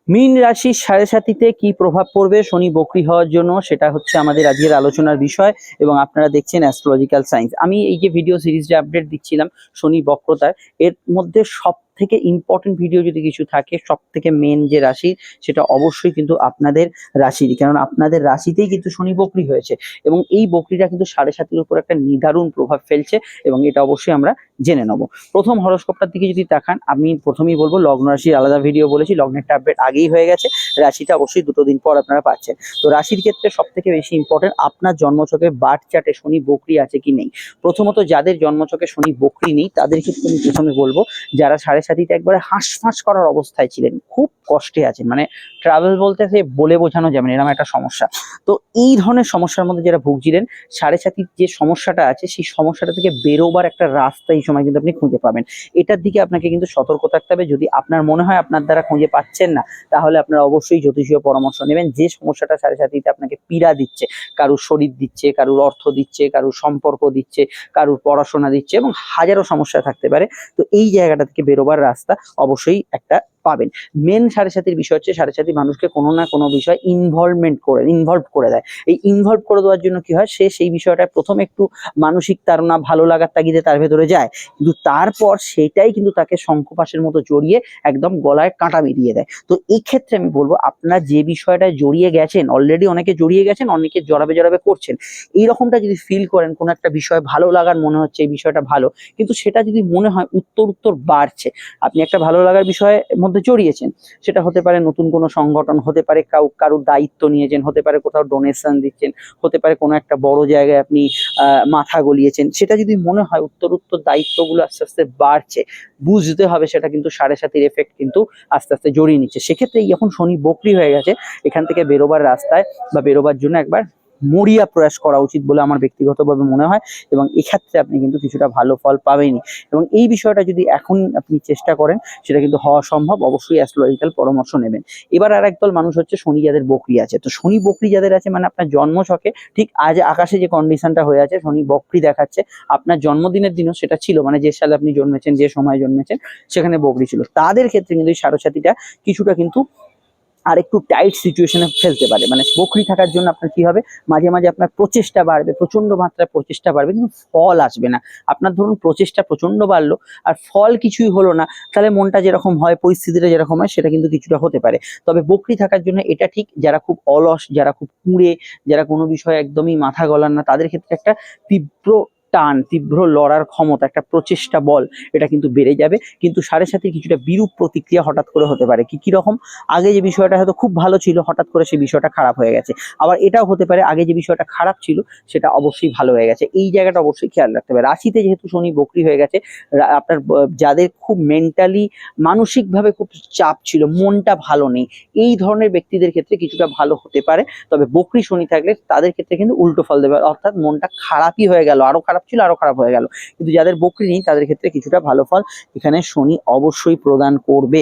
মীন রাশির সাড়ে সাতিতে কি প্রভাব পড়বে শনি বক্রী হওয়ার জন্য, সেটা হচ্ছে আমাদের আজকের আলোচনার বিষয়। এবং আপনারা দেখছেন অ্যাস্ট্রোলজিক্যাল সায়েন্স। আমি এই যে ভিডিও সিরিজটা আপডেট দিচ্ছিলাম শনি বক্রতার, এর মধ্যে সব থেকে ইম্পর্টেন্ট ভিডিও যদি কিছু থাকে, সব থেকে মেন যে রাশি, সেটা অবশ্যই কিন্তু আপনাদের রাশিরই, কারণ আপনাদের রাশিতেই কিন্তু শনি বক্রী হয়েছে এবং এই বক্রীটা কিন্তু সাড়ে সাতির উপর একটা নিদারুণ প্রভাব ফেলছে এবং এটা অবশ্যই আমরা জেনে নেব। প্রথম হরোস্কোপটার দিকে যদি তাকান, আমি প্রথমেই বলবো লগ্ন রাশির আলাদা ভিডিও বলেছি, লগ্নেরটা আপডেট আগেই হয়ে গেছে, রাশিটা অবশ্যই দুটো দিন পর আপনারা পাচ্ছেন। তো রাশির ক্ষেত্রে সব থেকে বেশি ইম্পর্টেন্ট আপনার জন্মছকে বার্থ চার্টে শনি বক্রী আছে কি নেই। প্রথমত যাদের জন্মছকে শনি বক্রী নেই তাদের ক্ষেত্রে আমি প্রথমে বলবো, যারা সাড়ে সাতিতে একবারে হাঁসফাঁস করার অবস্থায় ছিলেন, খুব কষ্টে আছেন, মানে ট্রাভেল বলতে সে বলে বোঝানো যাবে না, এরকম একটা সমস্যা। তো এই ধরনের সমস্যার মধ্যে যারা ভুগছিলেন, সাড়ে সাতির যে সমস্যাটা আছে সেই সমস্যাটা থেকে বেরোবার একটা রাস্তা এই সময় কিন্তু আপনি খুঁজে পাবেন। এটার দিকে আপনাকে কিন্তু সতর্ক থাকতে হবে। যদি আপনার মনে হয় আপনার দ্বারা খুঁজে পাচ্ছেন না, তাহলে আপনারা অবশ্যই জ্যোতিষীয় পরামর্শ নেবেন। যে সমস্যাটা সাড়ে সাতিতে আপনাকে পীড়া দিচ্ছে, কারুর শরীর দিচ্ছে, কারুর অর্থ দিচ্ছে, কারুর সম্পর্ক দিচ্ছে, কারুর পড়াশোনা দিচ্ছে এবং হাজারো সমস্যা থাকতে পারে, তো এই জায়গাটা থেকে বেরোবার রাস্তা অবশ্যই একটা পাবেন। মেন সাড়ে সাতির বিষয় হচ্ছে, সাড়ে সাতি মানুষকে কোনো না কোনো বিষয় ইনভলভ করে দেয়। এই ইনভলভ করে দেওয়ার জন্য কি হয়, সে সেই বিষয়টা প্রথমে একটু মানসিক তাড়না, ভালো লাগার তাগিদে তার ভেতরে যায়, কিন্তু তারপর সেটাই কিন্তু তাকে শঙ্খপাশের মতো জড়িয়ে একদম গলায় কাঁটা বিঁধিয়ে দেয়। তো এই ক্ষেত্রে আমি বলবো, আপনার যে বিষয়টায় জড়িয়ে গেছেন, অলরেডি অনেকে জড়িয়ে গেছেন, অনেকে জড়াবে জড়াবে করছেন, এইরকমটা যদি ফিল করেন, কোনো একটা বিষয় ভালো লাগার মনে হচ্ছে এই বিষয়টা ভালো, কিন্তু সেটা যদি মনে হয় উত্তর উত্তর বাড়ছে, আপনি একটা ভালো লাগার বিষয়ের মধ্যে জড়িয়েছেন, সেটা হতে পারে নতুন কোনো সংগঠন, হতে পারে কারুর দায়িত্ব নিয়েছেন, হতে পারে কোথাও ডোনেশন দিচ্ছেন, হতে পারে কোনো একটা বড় জায়গায় আপনি মাথা গলিয়েছেন, সেটা যদি মনে হয় উত্তর উত্তর দায়িত্বগুলো আস্তে আস্তে বাড়ছে, বুঝতে হবে সেটা কিন্তু সাড়ে সাতির এফেক্ট কিন্তু আস্তে আস্তে জড়িয়ে নিচ্ছে। সেক্ষেত্রে যখন শনি বক্রী হয়ে গেছে, এখান থেকে বেরোবার রাস্তায় বা বেরোবার জন্য একবার মরিয়া প্রয়াস করা উচিত বলে আমার ব্যক্তিগতভাবে মনে হয়, এবং এক্ষেত্রে আপনি কিন্তু কিছুটা ভালো ফল পাবেনই। এবং এই বিষয়টা যদি এখন আপনি চেষ্টা করেন, সেটা কিন্তু হওয়া সম্ভব। অবশ্যই অ্যাস্ট্রোলজিক্যাল পরামর্শ নেবেন। এবার আর একদল মানুষ হচ্ছে শনি যাদের বক্রী আছে। তো শনি বক্রী যাদের আছে, মানে আপনার জন্মছকে ঠিক আজ আকাশে যে কন্ডিশনটা হয়ে আছে, শনি বক্রী দেখাচ্ছে, আপনার জন্মদিনের দিনও সেটা ছিল, মানে যে সালে আপনি জন্মেছেন, যে সময় জন্মেছেন, সেখানে বক্রী ছিল, তাদের ক্ষেত্রে কিন্তু এই সাড়ে সাতিটা কিছুটা কিন্তু আর একটু টাইট সিচুয়েশনে ফেলতে পারে। মানে বকরি থাকার জন্য আপনার কি হবে, মাঝে মাঝে আপনার প্রচেষ্টা বাড়বে, প্রচন্ড মাত্রায় প্রচেষ্টা বাড়বে, কিন্তু ফল আসবে না। আপনার ধরুন প্রচেষ্টা প্রচন্ড বাড়লো আর ফল কিছুই হলো না, তাহলে মনটা যেরকম হয়, পরিস্থিতিটা যেরকম হয়, সেটা কিন্তু কিছুটা হতে পারে। তবে বকরি থাকার জন্য এটা ঠিক, যারা খুব অলস, যারা খুব কুঁড়ে, যারা কোনো বিষয়ে একদমই মাথা গলান না, তাদের ক্ষেত্রে একটা তীব্র টান, তীব্র লড়ার ক্ষমতা, একটা প্রচেষ্টা বল, এটা কিন্তু বেড়ে যাবে। কিন্তু সাড়ে সাথে কিছুটা বিরূপ প্রতিক্রিয়া হঠাৎ করে হতে পারে। কি রকম, আগে যে বিষয়টা হয়তো খুব ভালো ছিল, হঠাৎ করে সেই বিষয়টা খারাপ হয়ে গেছে। আবার এটাও হতে পারে, আগে যে বিষয়টা খারাপ ছিল সেটা অবশ্যই ভালো হয়ে গেছে। এই জায়গাটা অবশ্যই খেয়াল রাখতে হবে। রাশিতে যেহেতু শনি বক্রী হয়ে গেছে, আপনার যাদের খুব মেন্টালি, মানসিকভাবে খুব চাপ ছিল, মনটা ভালো নেই, এই ধরনের ব্যক্তিদের ক্ষেত্রে কিছুটা ভালো হতে পারে। তবে বক্রী শনি থাকলে তাদের ক্ষেত্রে কিন্তু উল্টো ফল দেবে, অর্থাৎ মনটা খারাপই হয়ে গেল, আরো খারাপ ছিল আরো খারাপ হয়ে গেল। কিন্তু যাদের বক্রী নেই তাদের ক্ষেত্রে কিছুটা ভালো ফল এখানে শনি অবশ্যই প্রদান করবে।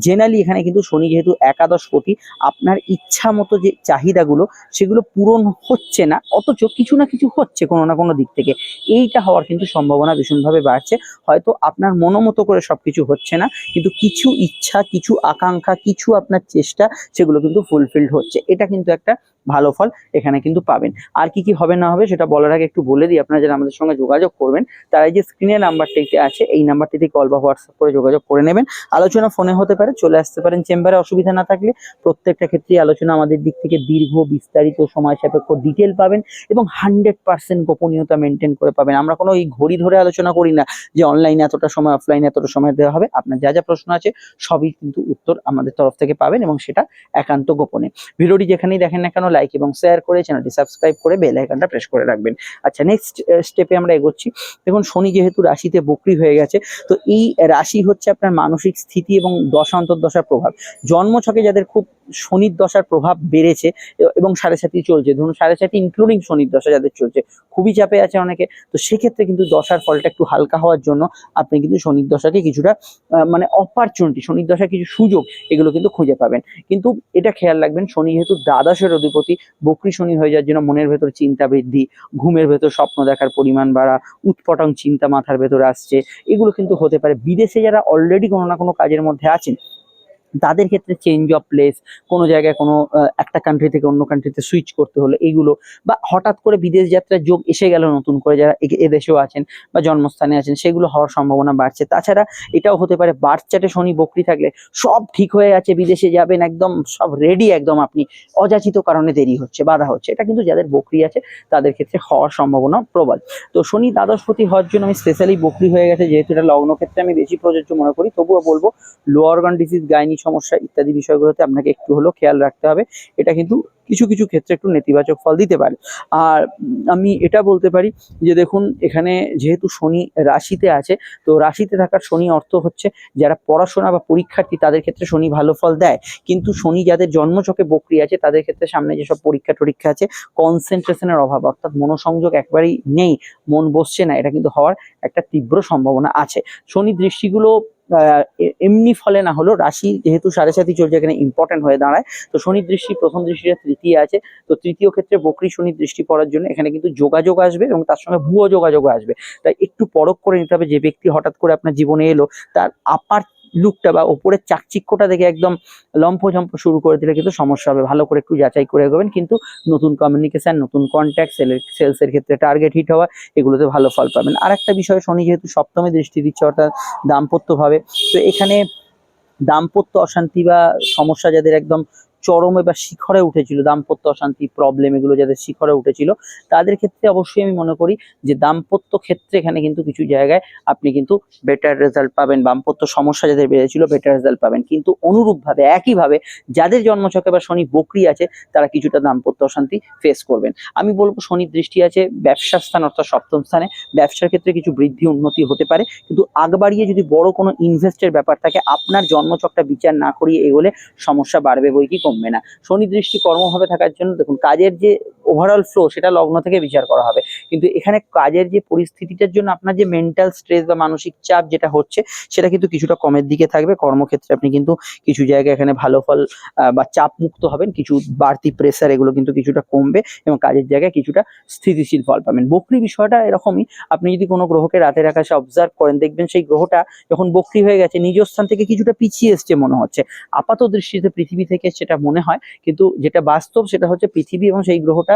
জেনারেলি এখানে কিন্তু শনি যেহেতু একাদশপতি, আপনার ইচ্ছা মতো যে চাহিদাগুলো সেগুলো পূরণ হচ্ছে না, অথচ কিছু না কিছু হচ্ছে কোনো না কোনো দিক থেকে, এইটা হওয়ার কিন্তু সম্ভাবনা ভীষণভাবে বাড়ছে। হয়তো আপনার মনোমতো করে সবকিছু হচ্ছে না, কিন্তু কিছু ইচ্ছা, কিছু আকাঙ্ক্ষা, কিছু আপনার চেষ্টা, সেগুলো কিন্তু ফুলফিলড হচ্ছে। এটা কিন্তু একটা ভালো ফল এখানে কিন্তু পাবেন। আর কি কি হবে না হবে সেটা বলার আগে একটু বলে দিই, আপনারা যারা আমাদের সঙ্গে যোগাযোগ করবেন, তারা এই যে স্ক্রিনে নাম্বারটিতে আছে, এই নাম্বারটিতে কল বা হোয়াটসঅ্যাপ করে যোগাযোগ করে নেবেন। আলোচনা ফোনে হতে পারে, চলে আসতে পারেন চেম্বারে, অসুবিধা না থাকলে। প্রত্যেকটা ক্ষেত্রেই আলোচনা আমাদের দিক থেকে দীর্ঘ, বিস্তারিত, সময় সাপেক্ষ ডিটেল পাবেন এবং 100% গোপনীয়তা মেনটেন করে পাবেন। আমরা কোনো এই ঘড়ি ধরে আলোচনা করি না যে অনলাইনে এতটা সময়, অফলাইনে এতটা সময় দেওয়া হবে। আপনার যা যা প্রশ্ন আছে সবই কিন্তু উত্তর আমাদের তরফ থেকে পাবেন এবং সেটা একান্ত গোপনে। ভিডিওটি যেখানেই দেখেন না কেন লাইক এবং শেয়ার করে চ্যানেলটি সাবস্ক্রাইব করে বেল আইকনটা প্রেস করে রাখবেন। আচ্ছা, নেক্সট স্টেপে আমরা এগোচ্ছি। দেখুন, শনি যেহেতু রাশিতে বক্রী হয়ে গেছে, তো এই রাশি হচ্ছে আপনার মানসিক স্থিতি এবং দশা অন্তর্দশার প্রভাব। জন্মছকে যাদের খুব শনির দশার প্রভাব বেড়েছে এবং সাড়ে সাতি চলছে, ধরুন সাড়ে সাতি ইনক্লুডিং শনির দশা যাদের চলছে, খুবই চাপে আছে অনেকে, তো সেক্ষেত্রে কিন্তু দশার ফলটা একটু হালকা হওয়ার জন্য আপনি কিন্তু শনির দশাকে কিছুটা মানে অপরচুনিটি, শনির দশার কিছু সুযোগ, এগুলো কিন্তু খুঁজে পাবেন। কিন্তু এটা খেয়াল রাখবেন, শনি যেহেতু দ্বাদশের অধিপতি, বক্রী শনি হয়ে যাওয়ার জন্য মনের ভেতর চিন্তা বৃদ্ধি, ঘুমের ভেতর স্বপ্ন দেখার পরিমাণ বাড়া, উৎপটং চিন্তা মাথার ভেতর আসছে, এগুলো কিন্তু হতে পারে। বিদেশে যারা অলরেডি কোনো না কোনো কাজের মধ্যে আছেন, তাদের ক্ষেত্রে চেঞ্জ অফ প্লেস, কোনো জায়গায় কোনো একটা কান্ট্রি থেকে অন্য কান্ট্রিতে সুইচ করতে হলো, এইগুলো বা হঠাৎ করে বিদেশ যাত্রার যোগ এসে গেল নতুন করে, যারা এদেশেও আছেন বা জন্মস্থানে আছেন, সেগুলো হওয়ার সম্ভাবনা বাড়ছে। তাছাড়া এটাও হতে পারে বার্থ চার্টে শনি বকরি থাকলে সব ঠিক হয়ে আছে, বিদেশে যাবেন একদম সব রেডি, একদম আপনি অযাচিত কারণে দেরি হচ্ছে, বাধা হচ্ছে। এটা কিন্তু যাদের বকরি আছে তাদের ক্ষেত্রে হওয়ার সম্ভাবনা প্রবল। তো শনি দ্বাদশপতি হওয়ার জন্য আমি স্পেশালি বকরি হয়ে গেছে যেহেতু এটা লগ্ন ক্ষেত্রে আমি বেশি প্রযোজ্য মনে করি, তবুও বলবো লো অর্গান ডিজিজ, গাইনি সমস্যা ইত্যাদি বিষয়গুলোতে আপনাকে একটু হলেও খেয়াল রাখতে হবে। এটা কিন্তু কিছু কিছু ক্ষেত্রে একটু নেতিবাচক ফল দিতে পারে। আর আমি এটা বলতে পারি যে দেখুন, এখানে যেহেতু শনি রাশিতে আছে, তো রাশিতে থাকার শনি অর্থ হচ্ছে যারা পড়াশোনা বা পরীক্ষার্থী তাদের ক্ষেত্রে শনি ভালো ফল দেয়। কিন্তু শনি যাদের জন্মছকে বকরি আছে তাদের ক্ষেত্রে সামনে যেসব পরীক্ষা টরীক্ষা আছে, কনসেন্ট্রেশনের অভাব, অর্থাৎ মনোসংযোগ একবারেই নেই, মন বসছে না, এটা কিন্তু হওয়ার একটা তীব্র সম্ভাবনা আছে। শনি দৃষ্টিগুলো এমনি ফলে না হলো, রাশি যেহেতু 7.5 চলছে এখানে ইম্পর্টেন্ট হয়ে দাঁড়ায়। তো শনির দৃষ্টি, প্রথম দৃষ্টিটা তৃতীয় আছে, তো তৃতীয় ক্ষেত্রে বকরি শনির দৃষ্টি পড়ার জন্য এখানে কিন্তু যোগাযোগ আসবে এবং তার সঙ্গে ভুয়ো যোগাযোগ আসবে। তাই একটু পরখ করে নিতে হবে যে ব্যক্তি হঠাৎ করে আপনার জীবনে এলো, তার আপার লুকটা বা ওপরের চাকচিক্যটা দেখে একদম লম্ফঝম্প শুরু করে দিলে কিন্তু সমস্যা হবে। ভালো করে একটু যাচাই করে এগোবেন, কিন্তু নতুন কমিউনিকেশন, নতুন কন্ট্যাক্ট, সেলসের ক্ষেত্রে টার্গেট হিট হওয়া, এগুলোতে ভালো ফল পাবেন। আর একটা বিষয়, শনি যেহেতু সপ্তমে দৃষ্টি দিচ্ছে অর্থাৎ দাম্পত্য ভাবে, তো এখানে দাম্পত্য অশান্তি বা সমস্যা যাদের একদম চরমে বা শিখরে উঠেছিল, দাম্পত্য অশান্তি প্রবলেম এগুলো যাদের শিখরে উঠেছিল, তাদের ক্ষেত্রে অবশ্যই আমি মনে করি যে দাম্পত্য ক্ষেত্রে এখানে কিন্তু কিছু জায়গায় আপনি কিন্তু বেটার রেজাল্ট পাবেন। দাম্পত্য সমস্যা যাদের বেড়েছিল বেটার রেজাল্ট পাবেন। কিন্তু অনুরূপভাবে একইভাবে যাদের জন্মছকে বা শনি বকরি আছে তারা কিছুটা দাম্পত্য অশান্তি ফেস করবেন। আমি বলবো শনির দৃষ্টি আছে ব্যবসার স্থান অর্থাৎ সপ্তম স্থানে, ব্যবসার ক্ষেত্রে কিছু বৃদ্ধি উন্নতি হতে পারে, কিন্তু আগ বাড়িয়ে যদি বড় কোনো ইনভেস্টের ব্যাপার থাকে, আপনার জন্মছকটা বিচার না করিয়ে এগোলে সমস্যা বাড়বে বই কি কমবে না। শনি দৃষ্টি কর্মভাবে থাকার জন্য দেখুন, কাজের যে ওভারঅল ফ্লো সেটা লগ্ন থেকে বিচার করা হবে, কিন্তু এখানে কাজের যে পরিস্থিতিটার জন্য আপনার যে মেন্টাল স্ট্রেস বা মানসিক চাপ যেটা হচ্ছে সেটা কিন্তু কিছুটা কমের দিকে থাকবে। কর্মক্ষেত্রে আপনি কিন্তু কিছু জায়গায় এখানে ভালো ফল বা চাপ মুক্ত হবেন, কিছু বাড়তি প্রেসার এগুলো কিন্তু কিছুটা কমবে এবং কাজের জায়গায় কিছুটা স্থিতিশীল ফল পাবেন। বকরি বিষয়টা এরকমই, আপনি যদি কোনো গ্রহকে রাতের আকাশে অবজার্ভ করেন, দেখবেন সেই গ্রহটা যখন বকরি হয়ে গেছে নিজ স্থান থেকে কিছুটা পিছিয়ে এসছে মনে হচ্ছে, আপাত দৃষ্টিতে পৃথিবী থেকে সেটা মনে হয়, কিন্তু যেটা বাস্তব সেটা হচ্ছে পৃথিবী এবং সেই গ্রহটা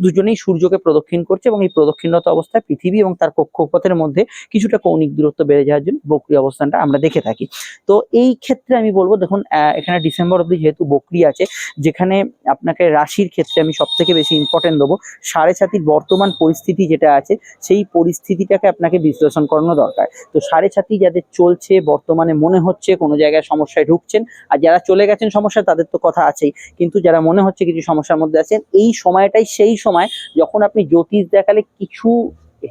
দুজনেই সূর্যকে প্রদক্ষিণ করছে এবং এই প্রদক্ষিণরত অবস্থায় পৃথিবী এবং তার কক্ষপথের মধ্যে কিছুটা কৌণিক দূরত্ব বেড়ে যাওয়ার জন্য বকরি অবস্থানটা আমরা দেখে থাকি। তো এই ক্ষেত্রে আমি বলবো দেখুন, এখানে ডিসেম্বর অবধি যেহেতু বকরি আছে, যেখানে আপনাকে রাশির ক্ষেত্রে আমি সব থেকে বেশি ইম্পর্টেন্ট দেবো, 7.5 বর্তমান পরিস্থিতি যেটা আছে সেই পরিস্থিতিটাকে আপনাকে বিশ্লেষণ করানো দরকার। তো 7.5 যাদের চলছে বর্তমানে মনে হচ্ছে কোনো জায়গায় সমস্যায় ঢুকছেন, আর যারা চলে গেছেন সমস্যা তাদের তো কথা আছেই, কিন্তু যারা মনে হচ্ছে কিছু সমস্যার মধ্যে আছেন, এই সময়টাই সেই সময় যখন আপনি জ্যোতিষ দেখালে কিছু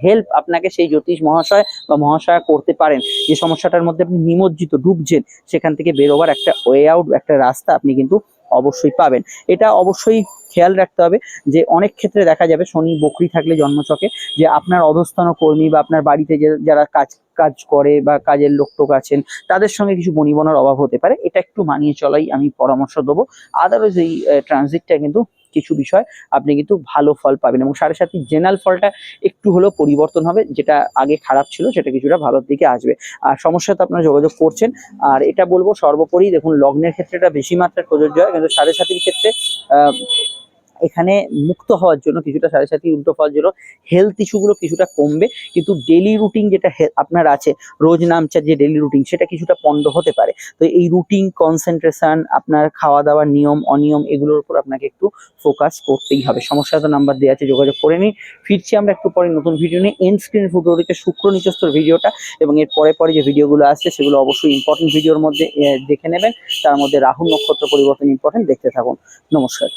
হেল্প আপনাকে সেই জ্যোতিষ মহাশয় বা মহাশয়া করতে পারেন। যে সমস্যাটার মধ্যে আপনি নিমজ্জিত ডুবছেন, সেখান থেকে বেরোবার একটা ওয়ে আউট, একটা রাস্তা আপনি কিন্তু অবশ্যই পাবেন। এটা অবশ্যই খেয়াল রাখতে হবে যে অনেক ক্ষেত্রে দেখা যাবে শনি বকরি থাকলে জন্মছকে, যে আপনার অধস্তন কর্মী বা আপনার বাড়িতে যারা কাজ কাজ করে বা কাজের লোক টোক আছেন তাদের সঙ্গে কিছু বনিবনার অভাব হতে পারে, এটা একটু মানিয়ে চলাই আমি পরামর্শ দেবো। আদারওয়াইজ এই ট্রানজিটটা কিন্তু কিছু বিষয় আপনি কিন্তু ভালো ফল পাবেন এবং 7.5 জেনারেল ফলটা একটু হলেও পরিবর্তন হবে, যেটা আগে খারাপ ছিল সেটা কিছুটা ভালোর দিকে আসবে। আর সমস্যা তো আপনারা যোগাযোগ করছেন। আর এটা বলবো সর্বোপরি দেখুন, লগ্নের ক্ষেত্রে এটা বেশি মাত্রায় প্রযোজ্য হয়, কিন্তু 7.5 ক্ষেত্রে এখানে মুক্ত হওয়ার জন্য কিছুটা 7.5 উল্টো ফল জন্য হেলথ ইস্যুগুলো কিছুটা কমবে, কিন্তু ডেলি রুটিন যেটা আপনার আছে, রোজ নামচার যে ডেলি রুটিন সেটা কিছুটা পণ্ড হতে পারে। তো এই রুটিন, কনসেন্ট্রেশন, আপনার খাওয়া দাওয়ার নিয়ম অনিয়ম এগুলোর উপর আপনাকে একটু ফোকাস করতেই হবে। সমস্যা তো নাম্বার দেওয়া আছে, যোগাযোগ করে নিন। ফিরছি আমরা একটু পরে নতুন ভিডিও নিয়ে। এন্ড স্ক্রিন ফুটোরিকে শুক্র নিচস্থর ভিডিওটা এবং এর পরে পরে যে ভিডিওগুলো আসছে সেগুলো অবশ্যই ইম্পর্টেন্ট ভিডিওর মধ্যে দেখে নেবেন। তার মধ্যে রাহু নক্ষত্র পরিবর্তন ইম্পর্টেন্ট, দেখতে থাকুন। নমস্কার।